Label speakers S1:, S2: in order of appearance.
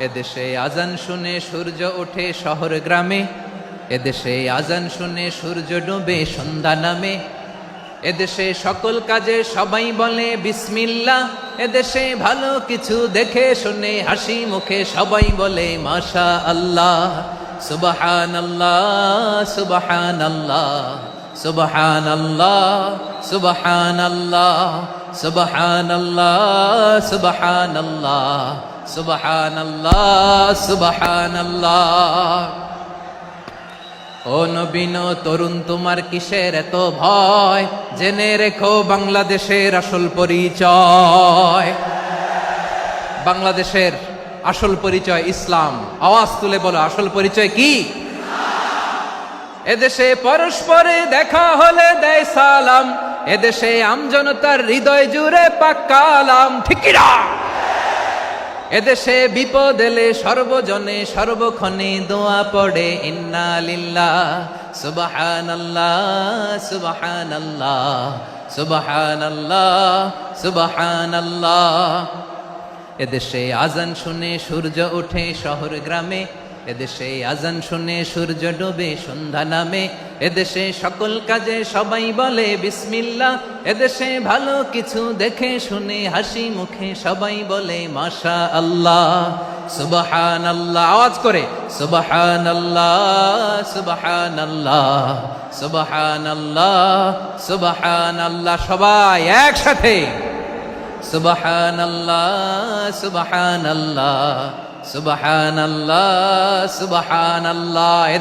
S1: এদেশে আজান শুনে সূর্য ওঠে শহর গ্রামে, এদেশে আজান শুনে সূর্য ডুবে সন্ধ্যা নামে। এদেশে সকল কাজে সবাই বলে বিসমিল্লাহ, এদেশে ভালো কিছু দেখে শুনে হাসি মুখে সবাই বলে মাশা আল্লাহ। সুবহানাল্লাহ সুবহানাল্লাহ সুবহানাল্লাহ সুবহানাল্লাহ সুবহানাল্লাহ সুবহানাল্লাহ সুবহানাল্লাহ সুবহানাল্লাহ। ও নবীন তরুণ তোমার কিসের এত ভয়, জেনে রেখো বাংলাদেশের আসল পরিচয়। বাংলাদেশের আসল পরিচয় ইসলাম। আওয়াজ তুলে বলো, আসল পরিচয় কি? এদেশে পরস্পরে দেখা হলে দেয় সালাম, এদেশে আমজনতার হৃদয় জুড়ে পাক্কা আলাম। ঠিক কি না? এদেশে বিপদ এলে সর্বজনে সর্বক্ষণে দোয়া পড়ে ইন্না লিল্লাহ সুবহানাল্লাহ সুবহানাল্লাহ সুবহানাল্লাহ সুবহানাল্লাহ। এদেশে আজান শুনে সূর্য ওঠে শহর গ্রামে, এদেশে আজান শুনে সূর্য ডুবে সন্ধ্যা নামে। এদেশে সকল কাজে সবাই বলে বিসমিল্লাহ, এদেশে ভালো কিছু দেখে শুনে হাসি মুখে সবাই বলে মাশা আল্লাহ। সুবহানাল্লাহ, আওয়াজ করে সুবহানাল্লাহ সুবহানাল্লাহ সুবহানাল্লাহ সুবহানাল্লাহ। সবাই একসাথে সুবহানাল্লাহ সুবহানাল্লাহ সুবহানাল্লাহ সুবহানাল্লাহ।